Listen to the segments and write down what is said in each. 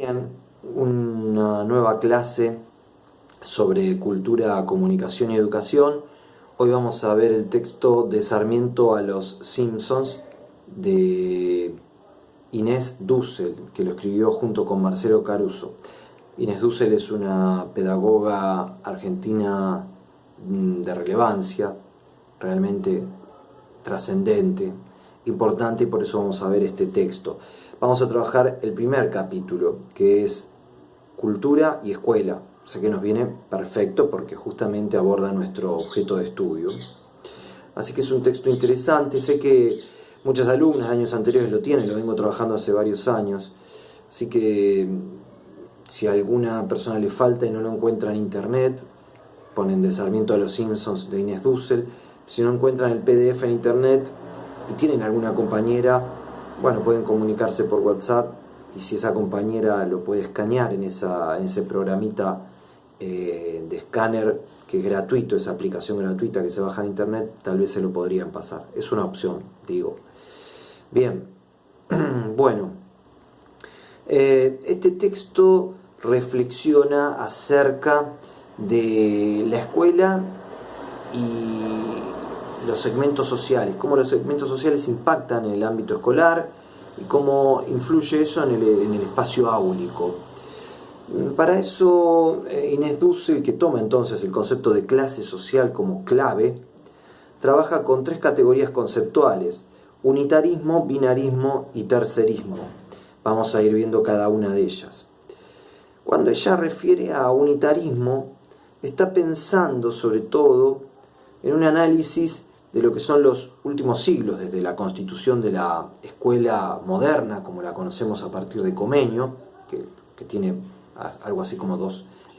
Bien, una nueva clase sobre cultura, comunicación y educación. Hoy vamos a ver el texto de Sarmiento a los Simpsons de Inés Dussel, que lo escribió junto con Marcelo Caruso. Inés Dussel es una pedagoga argentina de relevancia, realmente trascendente, importante, y por eso vamos a ver este texto. Vamos a trabajar el primer capítulo, que es cultura y escuela. Sé que nos viene perfecto porque justamente aborda nuestro objeto de estudio. Así que es un texto interesante. Sé que muchas alumnas de años anteriores lo tienen, lo vengo trabajando hace varios años. Así que si a alguna persona le falta y no lo encuentra en internet, ponen de Sarmiento a los Simpsons de Inés Dussel. Si no encuentran el PDF en internet y tienen alguna compañera, bueno, pueden comunicarse por WhatsApp, y si esa compañera lo puede escanear en ese programita de escáner que es gratuito, esa aplicación gratuita que se baja de internet, tal vez se lo podrían pasar. Es una opción, digo. Bien, bueno, este texto reflexiona acerca de la escuela y los segmentos sociales, cómo los segmentos sociales impactan en el ámbito escolar y cómo influye eso en el espacio áulico. Para eso, Inés Dussel, que toma entonces el concepto de clase social como clave, trabaja con tres categorías conceptuales: unitarismo, binarismo y tercerismo. Vamos a ir viendo cada una de ellas. Cuando ella refiere a unitarismo, está pensando sobre todo en un análisis de lo que son los últimos siglos, desde la constitución de la escuela moderna, como la conocemos a partir de Comenio, que tiene algo así como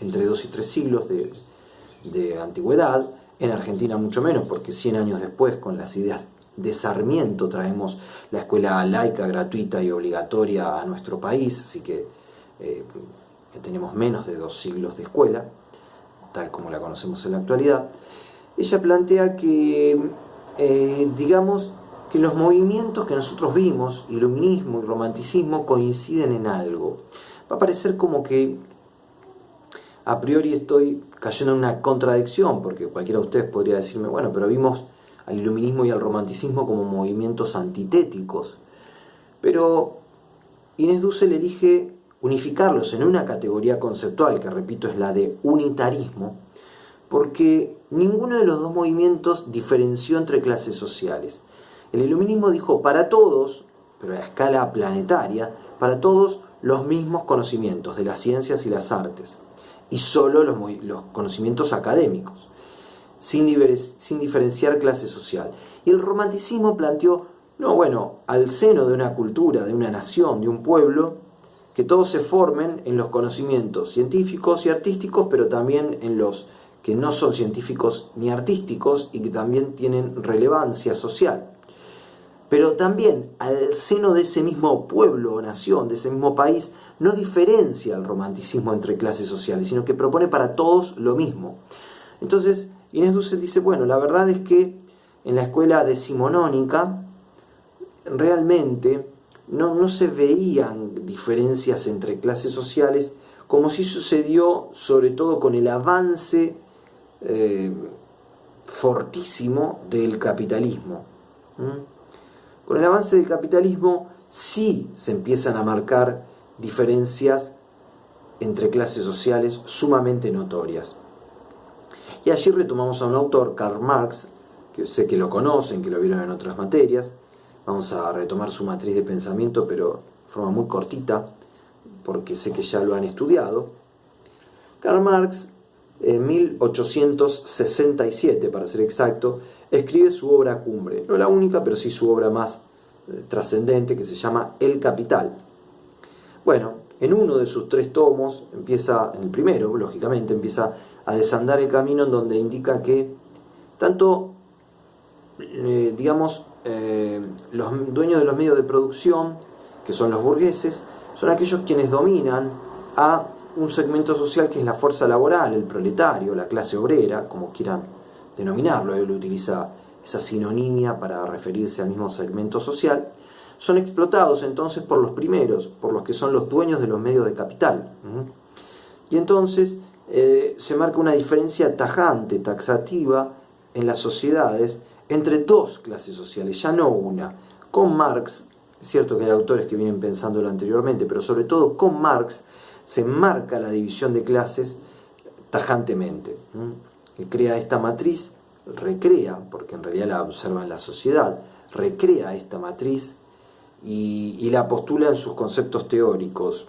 entre 2 y 3 siglos de antigüedad. En Argentina mucho menos, porque 100 años después, con las ideas de Sarmiento, traemos la escuela laica, gratuita y obligatoria a nuestro país, así que tenemos menos de 2 siglos de escuela, tal como la conocemos en la actualidad. Ella plantea que, digamos, que los movimientos que nosotros vimos, iluminismo y romanticismo, coinciden en algo. Va a parecer como que a priori estoy cayendo en una contradicción, porque cualquiera de ustedes podría decirme, bueno, pero vimos al iluminismo y al romanticismo como movimientos antitéticos. Pero Inés Dussel elige unificarlos en una categoría conceptual, que repito es la de unitarismo, porque ninguno de los dos movimientos diferenció entre clases sociales. El iluminismo dijo para todos, pero a escala planetaria, para todos los mismos conocimientos de las ciencias y las artes, y solo los conocimientos académicos, sin diferenciar clase social. Y el romanticismo planteó, no, bueno, al seno de una cultura, de una nación, de un pueblo, que todos se formen en los conocimientos científicos y artísticos, pero también en los que no son científicos ni artísticos y que también tienen relevancia social. Pero también al seno de ese mismo pueblo o nación, de ese mismo país, no diferencia el romanticismo entre clases sociales, sino que propone para todos lo mismo. Entonces, Inés Dussel dice, bueno, la verdad es que en la escuela decimonónica realmente no se veían diferencias entre clases sociales, como sí sucedió sobre todo con el avance fortísimo del capitalismo. Con el avance del capitalismo sí se empiezan a marcar diferencias entre clases sociales sumamente notorias. Y allí retomamos a un autor, Karl Marx, que sé que lo conocen, que lo vieron en otras materias. Vamos a retomar su matriz de pensamiento, pero de forma muy cortita, porque sé que ya lo han estudiado. Karl Marx, en 1867, para ser exacto, escribe su obra cumbre, no la única, pero sí su obra más trascendente, que se llama El Capital. Bueno, en uno de sus 3 tomos, en el primero, lógicamente, empieza a desandar el camino en donde indica que tanto, los dueños de los medios de producción, que son los burgueses, son aquellos quienes dominan a un segmento social que es la fuerza laboral, el proletario, la clase obrera, como quieran denominarlo. Él utiliza esa sinonimia para referirse al mismo segmento social, son explotados entonces por los primeros, por los que son los dueños de los medios de capital. Y entonces se marca una diferencia tajante, taxativa, en las sociedades entre dos clases sociales, ya no una. Con Marx, es cierto que hay autores que vienen pensándolo anteriormente, pero sobre todo con Marx se marca la división de clases tajantemente. Él crea esta matriz, recrea, porque en realidad la observa en la sociedad, recrea esta matriz y la postula en sus conceptos teóricos.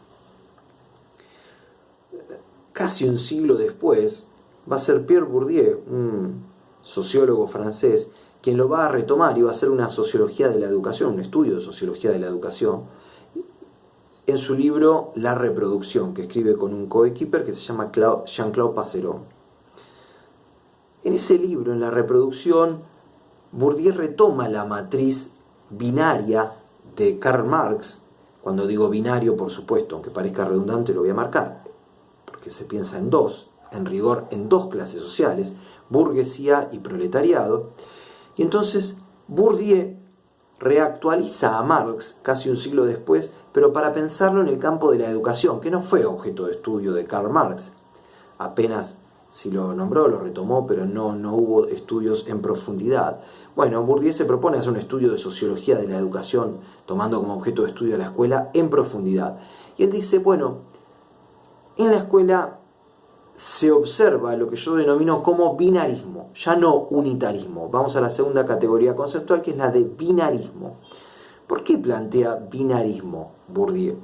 Casi un siglo después va a ser Pierre Bourdieu, un sociólogo francés, quien lo va a retomar y va a hacer una sociología de la educación, un estudio de sociología de la educación, en su libro La reproducción, que escribe con un coequiper que se llama Jean-Claude Passeron. En ese libro, en La reproducción, Bourdieu retoma la matriz binaria de Karl Marx. Cuando digo binario, por supuesto, aunque parezca redundante, lo voy a marcar, porque se piensa en dos, en rigor en dos clases sociales, burguesía y proletariado. Y entonces Bourdieu reactualiza a Marx casi un siglo después, pero para pensarlo en el campo de la educación, que no fue objeto de estudio de Karl Marx. Apenas si lo nombró, lo retomó, pero no hubo estudios en profundidad. Bueno, Bourdieu se propone hacer un estudio de sociología de la educación, tomando como objeto de estudio a la escuela en profundidad. Y él dice, bueno, en la escuela se observa lo que yo denomino como binarismo, ya no unitarismo. Vamos a la segunda categoría conceptual, que es la de binarismo. ¿Por qué plantea binarismo Bourdieu?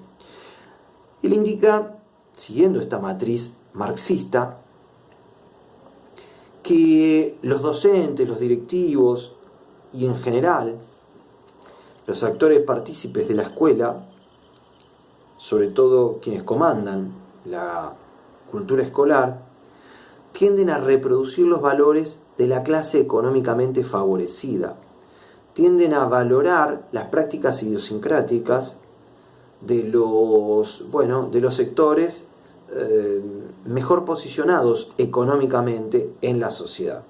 Él indica, siguiendo esta matriz marxista, que los docentes, los directivos y en general los actores partícipes de la escuela, sobre todo quienes comandan la cultura escolar, tienden a reproducir los valores de la clase económicamente favorecida, tienden a valorar las prácticas idiosincráticas de los sectores mejor posicionados económicamente en la sociedad.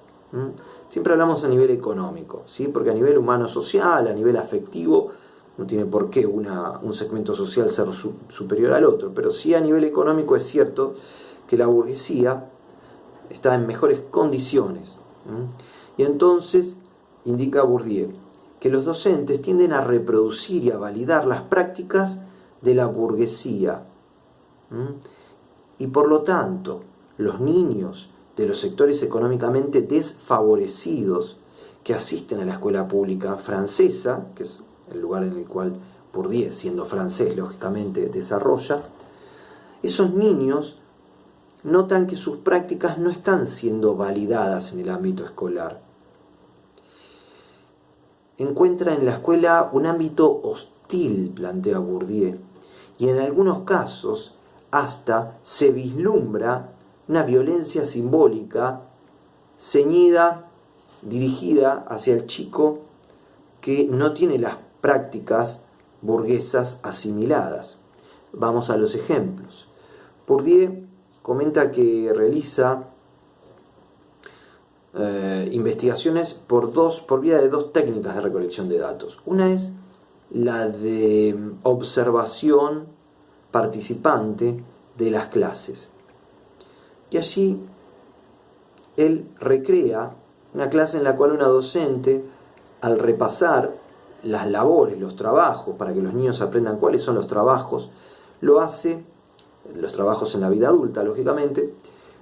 Siempre hablamos a nivel económico, ¿sí? Porque a nivel humano-social, a nivel afectivo, no tiene por qué un segmento social ser superior al otro, pero sí a nivel económico es cierto que la burguesía está en mejores condiciones. Y entonces indica Bourdieu que los docentes tienden a reproducir y a validar las prácticas de la burguesía. Y por lo tanto, los niños de los sectores económicamente desfavorecidos que asisten a la escuela pública francesa, que es el lugar en el cual Bourdieu, siendo francés, lógicamente desarrolla, esos niños notan que sus prácticas no están siendo validadas en el ámbito escolar. Encuentra en la escuela un ámbito hostil, plantea Bourdieu, y en algunos casos hasta se vislumbra una violencia simbólica ceñida, dirigida hacia el chico que no tiene las prácticas burguesas asimiladas. Vamos a los ejemplos. Bourdieu comenta que realiza investigaciones por vía de dos técnicas de recolección de datos. Una es la de observación participante de las clases. Y allí él recrea una clase en la cual una docente, al repasar las labores, los trabajos, para que los niños aprendan cuáles son los trabajos, lo hace, los trabajos en la vida adulta, lógicamente,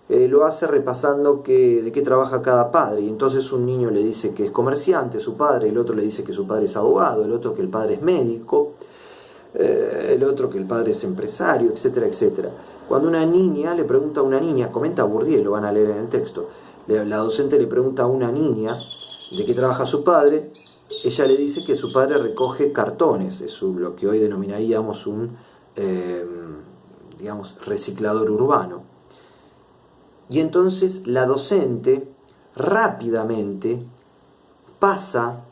lo hace repasando de qué trabaja cada padre. Y entonces un niño le dice que es comerciante, su padre, el otro le dice que su padre es abogado, el otro que el padre es médico, el otro que el padre es empresario, etcétera, etcétera. Cuando una niña le pregunta a una niña, comenta Bourdieu, lo van a leer en el texto, la docente le pregunta a una niña de qué trabaja su padre, ella le dice que su padre recoge cartones, es lo que hoy denominaríamos un reciclador urbano. Y entonces la docente rápidamente pasa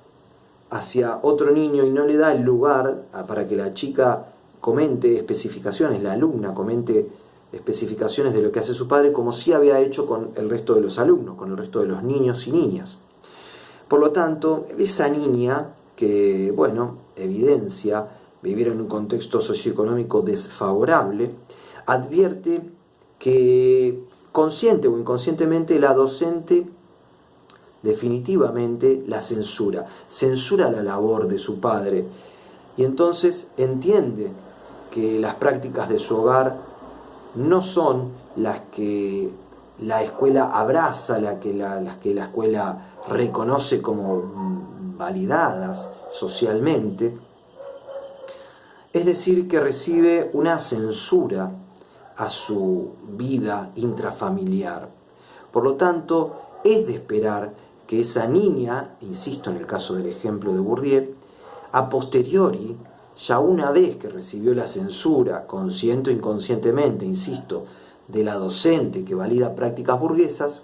hacia otro niño y no le da el lugar para que la chica comente especificaciones, la alumna comente especificaciones de lo que hace su padre, como sí había hecho con el resto de los alumnos, con el resto de los niños y niñas. Por lo tanto, esa niña que, evidencia vivir en un contexto socioeconómico desfavorable, advierte que consciente o inconscientemente la docente definitivamente la censura la labor de su padre, y entonces entiende que las prácticas de su hogar no son las que la escuela abraza, las que la escuela reconoce como validadas socialmente. Es decir, que recibe una censura a su vida intrafamiliar. Por lo tanto, es de esperar que esa niña, insisto en el caso del ejemplo de Bourdieu, a posteriori, ya una vez que recibió la censura, consciente o inconscientemente, insisto, de la docente que valida prácticas burguesas,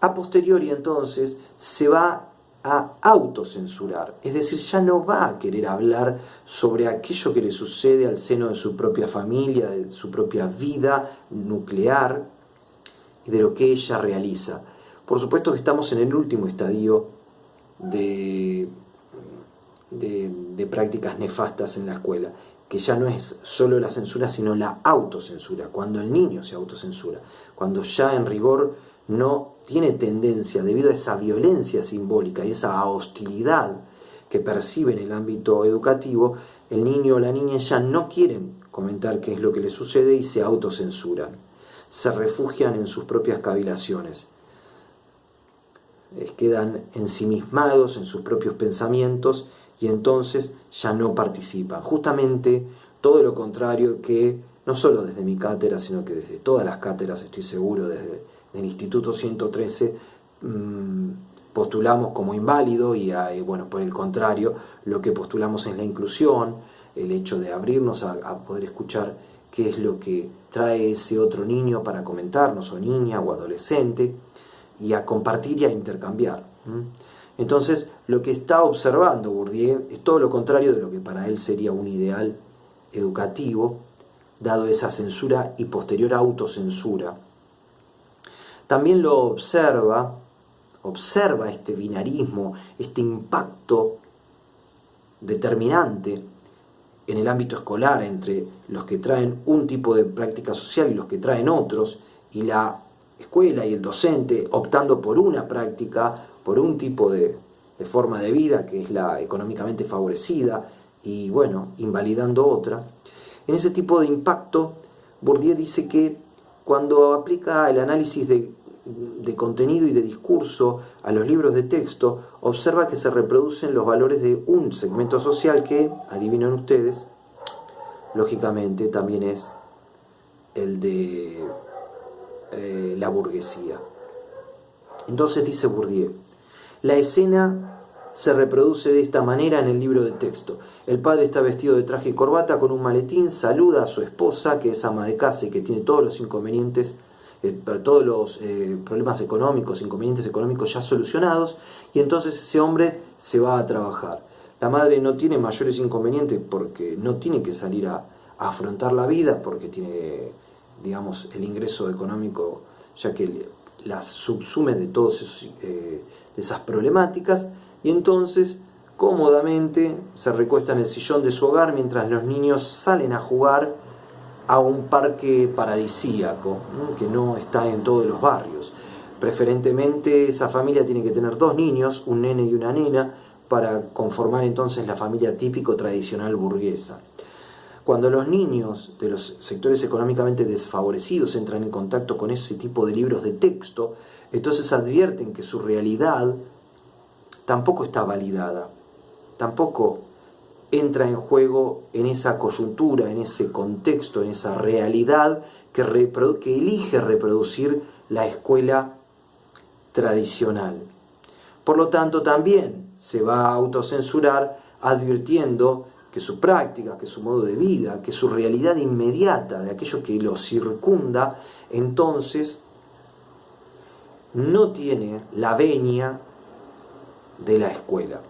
a posteriori entonces se va a autocensurar, es decir, ya no va a querer hablar sobre aquello que le sucede al seno de su propia familia, de su propia vida nuclear y de lo que ella realiza. Por supuesto que estamos en el último estadio de prácticas nefastas en la escuela, que ya no es solo la censura, sino la autocensura, cuando el niño se autocensura, cuando ya en rigor no tiene tendencia, debido a esa violencia simbólica y esa hostilidad que percibe en el ámbito educativo, el niño o la niña ya no quieren comentar qué es lo que les sucede y se autocensuran, se refugian en sus propias cavilaciones, quedan ensimismados en sus propios pensamientos y entonces ya no participan. Justamente todo lo contrario que, no solo desde mi cátedra, sino que desde todas las cátedras, estoy seguro, desde el Instituto 113, postulamos como inválido y bueno, por el contrario, lo que postulamos es la inclusión, el hecho de abrirnos a poder escuchar qué es lo que trae ese otro niño para comentarnos, o niña o adolescente, y a compartir y a intercambiar. Entonces, lo que está observando Bourdieu es todo lo contrario de lo que para él sería un ideal educativo, dado esa censura y posterior autocensura. También lo observa este binarismo, este impacto determinante en el ámbito escolar entre los que traen un tipo de práctica social y los que traen otros, y la escuela y el docente optando por una práctica, por un tipo de forma de vida que es la económicamente favorecida, y bueno, invalidando otra. En ese tipo de impacto, Bourdieu dice que cuando aplica el análisis de contenido y de discurso a los libros de texto, observa que se reproducen los valores de un segmento social que, adivinen ustedes, lógicamente también es el de la burguesía. Entonces dice Bourdieu, la escena se reproduce de esta manera en el libro de texto. El padre está vestido de traje y corbata con un maletín, saluda a su esposa, que es ama de casa y que tiene todos los inconvenientes, todos los problemas económicos, inconvenientes económicos ya solucionados, y entonces ese hombre se va a trabajar. La madre no tiene mayores inconvenientes porque no tiene que salir a afrontar la vida, porque tiene, digamos, el ingreso económico, ya que las subsume de todas esas problemáticas, y entonces cómodamente se recuesta en el sillón de su hogar mientras los niños salen a jugar a un parque paradisíaco, que no está en todos los barrios. Preferentemente esa familia tiene que tener 2 niños, un nene y una nena, para conformar entonces la familia típico tradicional burguesa. Cuando los niños de los sectores económicamente desfavorecidos entran en contacto con ese tipo de libros de texto, entonces advierten que su realidad tampoco está validada, tampoco entra en juego en esa coyuntura, en ese contexto, en esa realidad que elige reproducir la escuela tradicional. Por lo tanto, también se va a autocensurar advirtiendo que su práctica, que su modo de vida, que su realidad inmediata de aquello que lo circunda, entonces no tiene la venia de la escuela.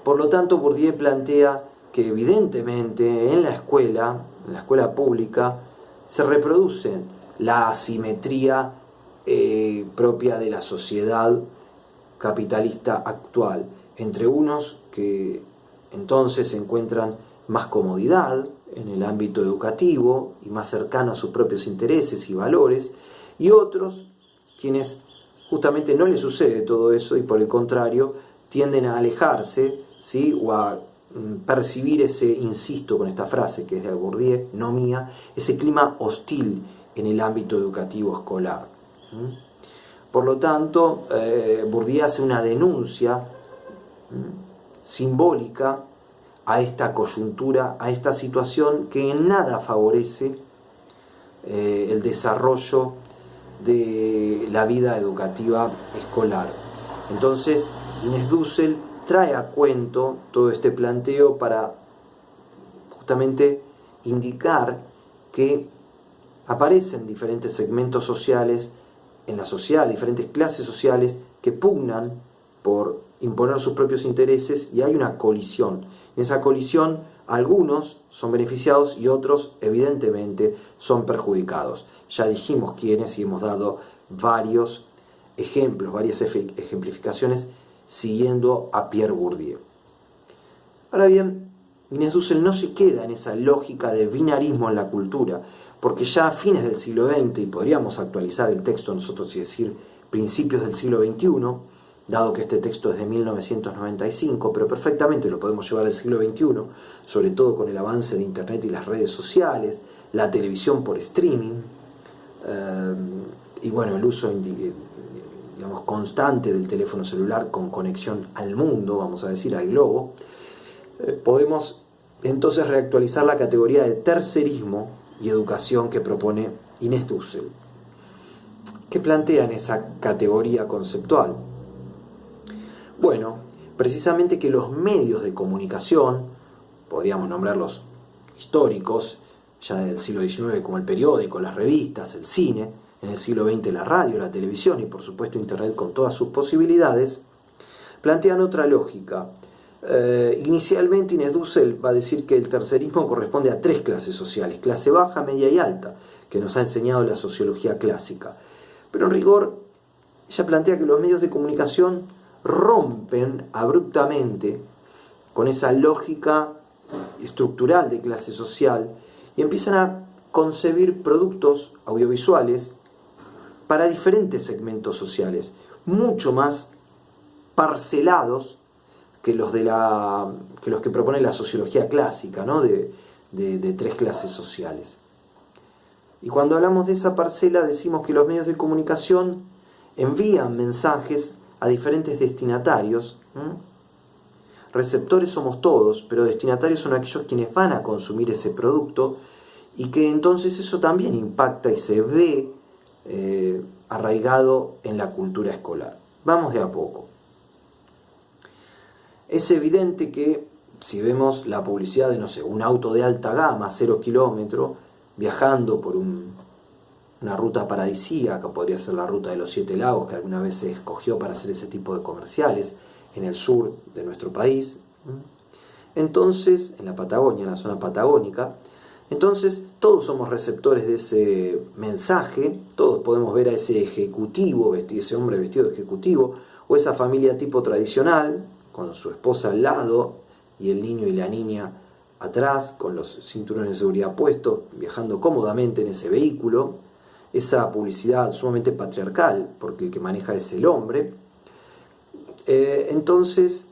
Por lo tanto, Bourdieu plantea que evidentemente en la escuela pública, se reproduce la asimetría propia de la sociedad capitalista actual, entre unos que entonces encuentran más comodidad en el ámbito educativo y más cercano a sus propios intereses y valores, y otros quienes justamente no les sucede todo eso y por el contrario tienden a alejarse, ¿sí? O a percibir ese, insisto con esta frase que es de Bourdieu, no mía, ese clima hostil en el ámbito educativo escolar. Por lo tanto, Bourdieu hace una denuncia simbólica a esta coyuntura, a esta situación que en nada favorece el desarrollo de la vida educativa escolar. Entonces, Inés Dussel trae a cuento todo este planteo para justamente indicar que aparecen diferentes segmentos sociales en la sociedad, diferentes clases sociales que pugnan por imponer sus propios intereses y hay una colisión. En esa colisión algunos son beneficiados y otros evidentemente son perjudicados. Ya dijimos quiénes y hemos dado varios ejemplos, varias ejemplificaciones siguiendo a Pierre Bourdieu. Ahora bien, Inés Dussel no se queda en esa lógica de binarismo en la cultura, porque ya a fines del siglo XX, y podríamos actualizar el texto nosotros y decir principios del siglo XXI, dado que este texto es de 1995, pero perfectamente lo podemos llevar al siglo XXI, sobre todo con el avance de Internet y las redes sociales, la televisión por streaming, y bueno, el uso digamos, constante del teléfono celular con conexión al mundo, vamos a decir, al globo, podemos entonces reactualizar la categoría de tercerismo y educación que propone Inés Dussel. ¿Qué plantea en esa categoría conceptual? Bueno, precisamente que los medios de comunicación, podríamos nombrarlos históricos, ya del siglo XIX como el periódico, las revistas, el cine, en el siglo XX la radio, la televisión y por supuesto Internet con todas sus posibilidades, plantean otra lógica. Inicialmente Inés Dussel va a decir que el tercerismo corresponde a tres clases sociales, clase baja, media y alta, que nos ha enseñado la sociología clásica. Pero en rigor, ella plantea que los medios de comunicación rompen abruptamente con esa lógica estructural de clase social y empiezan a concebir productos audiovisuales para diferentes segmentos sociales, mucho más parcelados que los que propone la sociología clásica, ¿no? de tres clases sociales. Y cuando hablamos de esa parcela decimos que los medios de comunicación envían mensajes a diferentes destinatarios. Receptores somos todos, pero destinatarios son aquellos quienes van a consumir ese producto y que entonces eso también impacta y se ve arraigado en la cultura escolar. Vamos de a poco. Es evidente que si vemos la publicidad de, no sé, un auto de alta gama, 0 kilómetros, viajando por una ruta paradisíaca, podría ser la ruta de los 7 lagos, que alguna vez se escogió para hacer ese tipo de comerciales, en el sur de nuestro país, entonces, en la Patagonia, en la zona patagónica, entonces todos somos receptores de ese mensaje, todos podemos ver a ese ejecutivo, ese hombre vestido de ejecutivo, o esa familia tipo tradicional, con su esposa al lado y el niño y la niña atrás, con los cinturones de seguridad puestos, viajando cómodamente en ese vehículo, esa publicidad sumamente patriarcal, porque el que maneja es el hombre. Entonces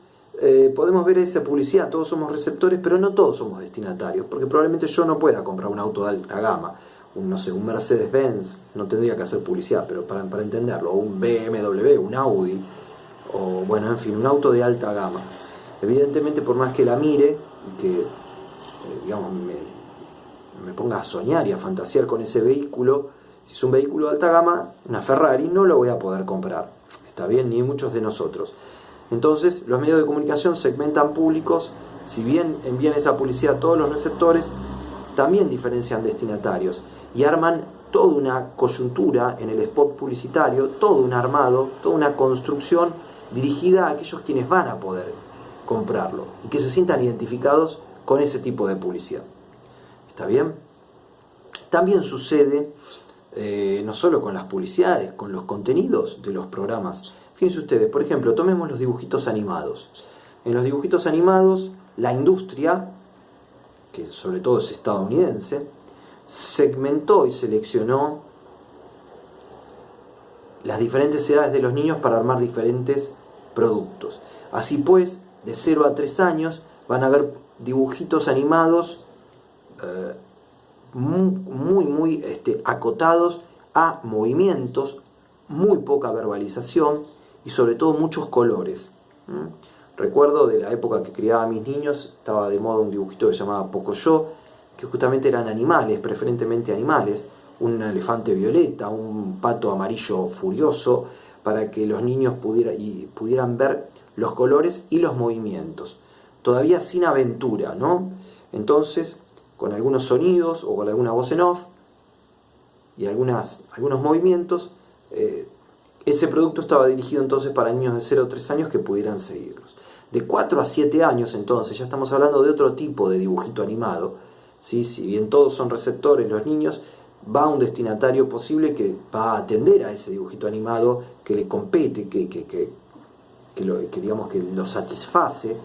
podemos ver esa publicidad, todos somos receptores, pero no todos somos destinatarios, porque probablemente yo no pueda comprar un auto de alta gama, un Mercedes-Benz, no tendría que hacer publicidad, pero para entenderlo, o un BMW, un Audi, o bueno, en fin, un auto de alta gama. Evidentemente, por más que la mire y que digamos me ponga a soñar y a fantasear con ese vehículo, si es un vehículo de alta gama, una Ferrari, no lo voy a poder comprar, está bien, ni muchos de nosotros. Entonces los medios de comunicación segmentan públicos, si bien envían esa publicidad a todos los receptores, también diferencian destinatarios y arman toda una coyuntura en el spot publicitario, todo un armado, toda una construcción dirigida a aquellos quienes van a poder comprarlo y que se sientan identificados con ese tipo de publicidad. ¿Está bien? También sucede no solo con las publicidades, con los contenidos de los programas. Fíjense ustedes, por ejemplo, tomemos los dibujitos animados. En los dibujitos animados la industria, que sobre todo es estadounidense, segmentó y seleccionó las diferentes edades de los niños para armar diferentes productos. Así pues, de 0 a 3 años van a haber dibujitos animados muy acotados a movimientos, muy poca verbalización y sobre todo muchos colores. Recuerdo de la época que criaba a mis niños, estaba de moda un dibujito que se llamaba Pocoyo, que justamente eran animales, preferentemente animales, un elefante violeta, un pato amarillo furioso, para que los niños pudieran ver los colores y los movimientos, todavía sin aventura, ¿no? Entonces, con algunos sonidos o con alguna voz en off y algunos movimientos, ese producto estaba dirigido entonces para niños de 0 a 3 años que pudieran seguirlos. De 4 a 7 años entonces ya estamos hablando de otro tipo de dibujito animado, ¿sí? Si bien todos son receptores los niños, va un destinatario posible que va a atender a ese dibujito animado que le compete, que digamos que lo satisface,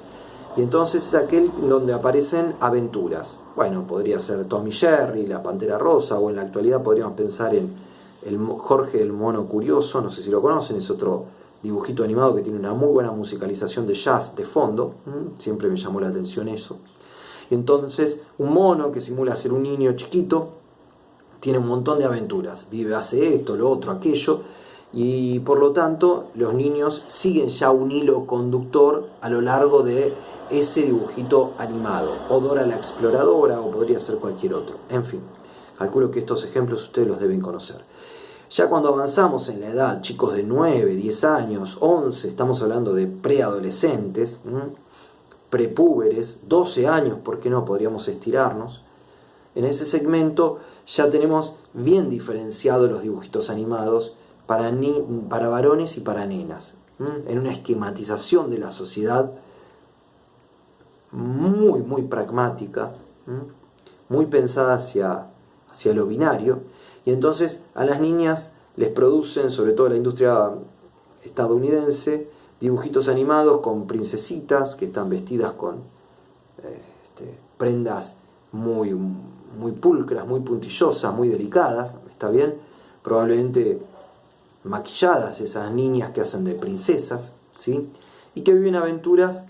y entonces es aquel donde aparecen aventuras. Bueno, podría ser Tom y Jerry, la Pantera Rosa, o en la actualidad podríamos pensar en Jorge el Mono Curioso, no sé si lo conocen, es otro dibujito animado que tiene una muy buena musicalización de jazz de fondo, siempre me llamó la atención eso. Y entonces un mono que simula ser un niño chiquito, tiene un montón de aventuras, hace esto, lo otro, aquello, y por lo tanto los niños siguen ya un hilo conductor a lo largo de ese dibujito animado, o Dora la Exploradora, o podría ser cualquier otro. En fin, calculo que estos ejemplos ustedes los deben conocer. Ya cuando avanzamos en la edad, chicos de 9, 10 años, 11, estamos hablando de preadolescentes, prepúberes, 12 años, ¿por qué no? Podríamos estirarnos. En ese segmento ya tenemos bien diferenciados los dibujitos animados para varones y para nenas, en una esquematización de la sociedad muy pragmática, muy pensada hacia lo binario, y entonces a las niñas les producen, sobre todo la industria estadounidense, dibujitos animados con princesitas que están vestidas con prendas muy pulcras, muy puntillosas, muy delicadas, ¿está bien? Probablemente maquilladas, esas niñas que hacen de princesas, ¿sí? Y que viven aventuras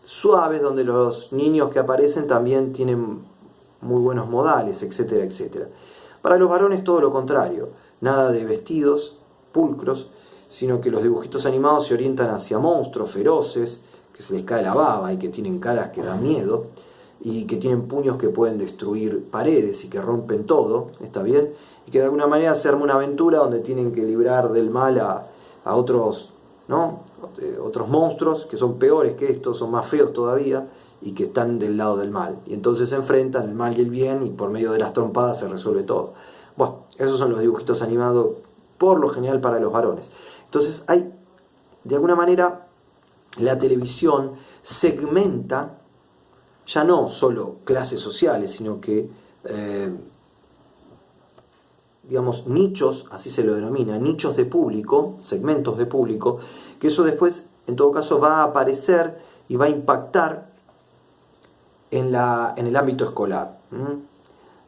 suaves, donde los niños que aparecen también tienen muy buenos modales, etcétera, etcétera. Para los varones todo lo contrario, nada de vestidos pulcros, sino que los dibujitos animados se orientan hacia monstruos feroces, que se les cae la baba y que tienen caras que dan miedo, y que tienen puños que pueden destruir paredes y que rompen todo, ¿está bien? Y que de alguna manera se arma una aventura donde tienen que librar del mal a otros, ¿no? Otros monstruos que son peores que estos, son más feos todavía, y que están del lado del mal. Y entonces se enfrentan el mal y el bien, y por medio de las trompadas se resuelve todo. Bueno, esos son los dibujitos animados por lo general para los varones. Entonces hay, de alguna manera, la televisión segmenta ya no solo clases sociales, sino que, digamos, nichos, así se lo denomina, nichos de público, segmentos de público, que eso después, en todo caso, va a aparecer y va a impactar en el ámbito escolar.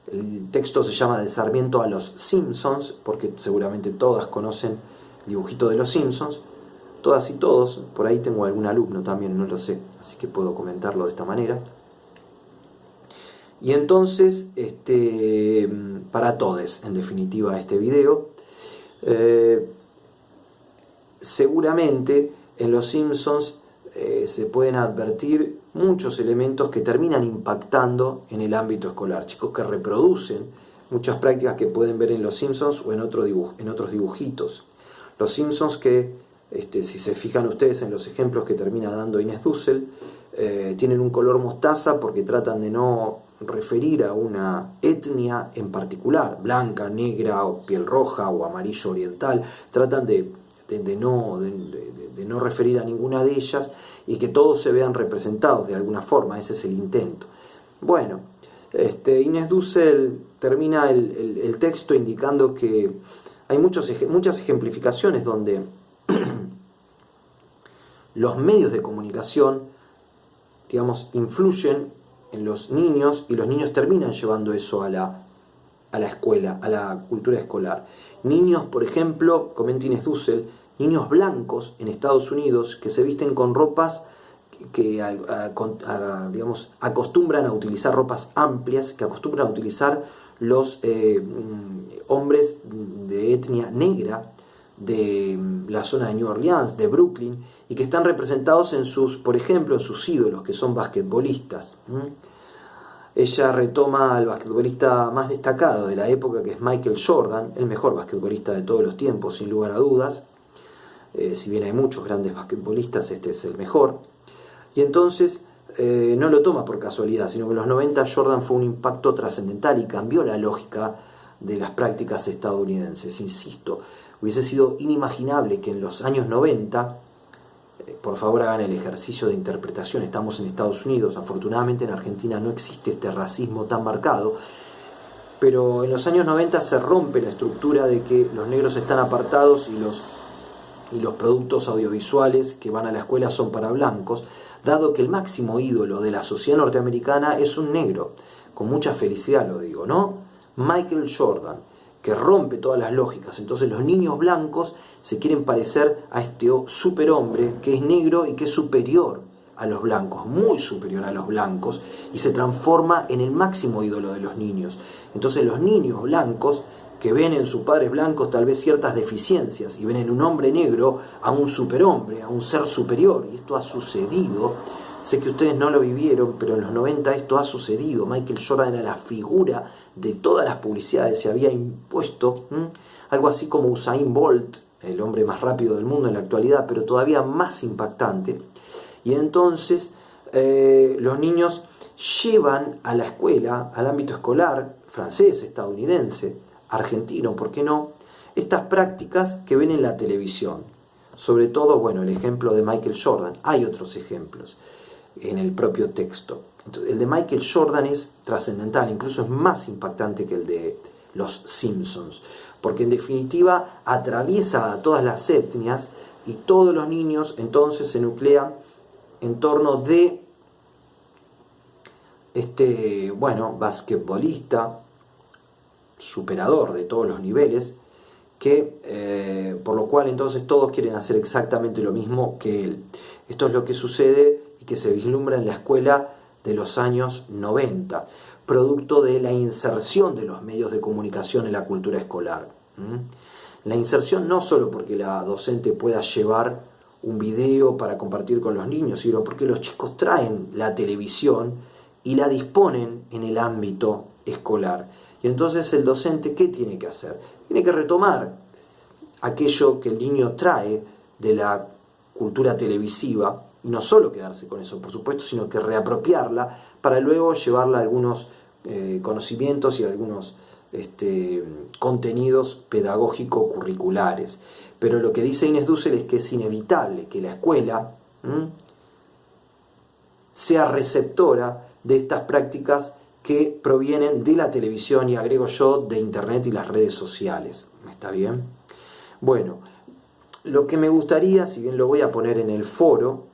El texto se llama De Sarmiento a los Simpsons, porque seguramente todas conocen el dibujito de los Simpsons, todas y todos, por ahí tengo algún alumno también, no lo sé, así que puedo comentarlo de esta manera. Y entonces, para todos, en definitiva, este video, seguramente en los Simpsons se pueden advertir muchos elementos que terminan impactando en el ámbito escolar, chicos que reproducen muchas prácticas que pueden ver en los Simpsons o en otros dibujitos. Los Simpsons que, si se fijan ustedes en los ejemplos que termina dando Inés Dussel, tienen un color mostaza porque tratan de no referir a una etnia en particular, blanca, negra o piel roja o amarillo oriental, tratan de no referir a ninguna de ellas y que todos se vean representados de alguna forma, ese es el intento. Bueno, Inés Dussel termina el texto indicando que hay muchas ejemplificaciones donde los medios de comunicación digamos, influyen en los niños y los niños terminan llevando eso a la escuela, a la cultura escolar. Niños, por ejemplo, comenta Inés Dussel, niños blancos en Estados Unidos que se visten con ropas que digamos, acostumbran a utilizar ropas amplias, que acostumbran a utilizar los hombres de etnia negra de la zona de New Orleans, de Brooklyn, y que están representados en sus, por ejemplo, en sus ídolos, que son basquetbolistas. Ella retoma al basquetbolista más destacado de la época, que es Michael Jordan, el mejor basquetbolista de todos los tiempos, sin lugar a dudas. Si bien hay muchos grandes basquetbolistas, este es el mejor. Y entonces no lo toma por casualidad, sino que en los 90 Jordan fue un impacto trascendental y cambió la lógica de las prácticas estadounidenses. Insisto, hubiese sido inimaginable que en los años 90, por favor hagan el ejercicio de interpretación, estamos en Estados Unidos, afortunadamente en Argentina no existe este racismo tan marcado, pero en los años 90 se rompe la estructura de que los negros están apartados y los productos audiovisuales que van a la escuela son para blancos, dado que el máximo ídolo de la sociedad norteamericana es un negro. Con mucha felicidad lo digo, ¿no? Michael Jordan, que rompe todas las lógicas. Entonces los niños blancos se quieren parecer a este superhombre que es negro y que es superior a los blancos, muy superior a los blancos, y se transforma en el máximo ídolo de los niños. Entonces los niños blancos que ven en sus padres blancos tal vez ciertas deficiencias y ven en un hombre negro a un superhombre, a un ser superior, y esto ha sucedido. Sé que ustedes no lo vivieron, pero en los 90 esto ha sucedido. Michael Jordan era la figura de todas las publicidades, se había impuesto algo así como Usain Bolt, el hombre más rápido del mundo en la actualidad, pero todavía más impactante. Y entonces los niños llevan a la escuela, al ámbito escolar, francés, estadounidense, argentino, ¿por qué no?, estas prácticas que ven en la televisión. Sobre todo, bueno, el ejemplo de Michael Jordan. Hay otros ejemplos en el propio texto. Entonces, el de Michael Jordan es trascendental, incluso es más impactante que el de los Simpsons, porque en definitiva atraviesa a todas las etnias y todos los niños entonces se nuclean en torno de este, bueno, basquetbolista, superador de todos los niveles, que por lo cual entonces todos quieren hacer exactamente lo mismo que él. Esto es lo que sucede y que se vislumbra en la escuela de los años 90, producto de la inserción de los medios de comunicación en la cultura escolar. La inserción no solo porque la docente pueda llevar un video para compartir con los niños, sino porque los chicos traen la televisión y la disponen en el ámbito escolar. Y entonces el docente, ¿qué tiene que hacer? Tiene que retomar aquello que el niño trae de la cultura televisiva, y no solo quedarse con eso, por supuesto, sino que reapropiarla para luego llevarla a algunos conocimientos y a algunos contenidos pedagógico-curriculares. Pero lo que dice Inés Dussel es que es inevitable que la escuela sea receptora de estas prácticas que provienen de la televisión y, agrego yo, de internet y las redes sociales. ¿Está bien? Bueno, lo que me gustaría, si bien lo voy a poner en el foro,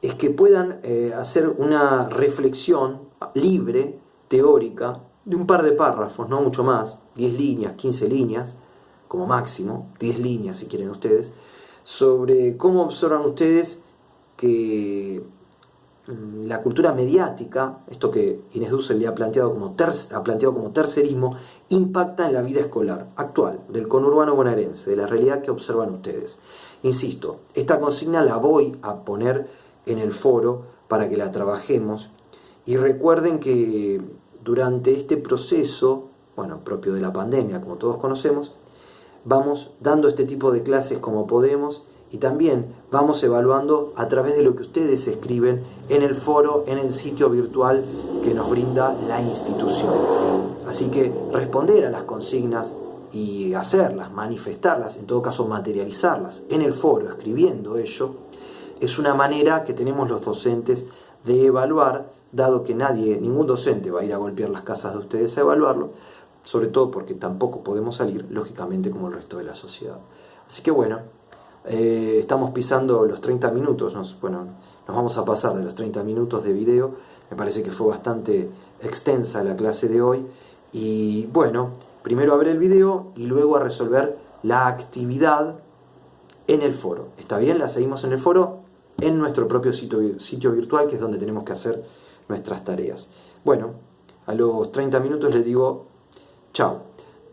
es que puedan hacer una reflexión libre, teórica, de un par de párrafos, no mucho más, 10 líneas, 15 líneas, como máximo, 10 líneas si quieren ustedes, sobre cómo observan ustedes que la cultura mediática, esto que Inés Dussel le ha planteado como tercerismo, impacta en la vida escolar actual del conurbano bonaerense, de la realidad que observan ustedes. Insisto, esta consigna la voy a poner en el foro para que la trabajemos, y recuerden que durante este proceso, bueno, propio de la pandemia, como todos conocemos, vamos dando este tipo de clases como podemos, y también vamos evaluando a través de lo que ustedes escriben en el foro, en el sitio virtual que nos brinda la institución. Así que responder a las consignas y hacerlas, manifestarlas, en todo caso materializarlas en el foro, escribiendo ello, es una manera que tenemos los docentes de evaluar, dado que ningún docente va a ir a golpear las casas de ustedes a evaluarlo, sobre todo porque tampoco podemos salir, lógicamente, como el resto de la sociedad. Así que bueno, estamos pisando los 30 minutos, bueno, nos vamos a pasar de los 30 minutos de video. Me parece que fue bastante extensa la clase de hoy. Y bueno, primero a ver el video y luego a resolver la actividad en el foro. ¿Está bien? La seguimos en el foro, en nuestro propio sitio virtual, que es donde tenemos que hacer nuestras tareas. Bueno, a los 30 minutos les digo chao.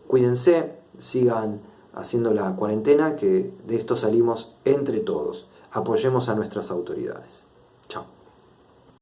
Cuídense, sigan haciendo la cuarentena, que de esto salimos entre todos. Apoyemos a nuestras autoridades. Chao.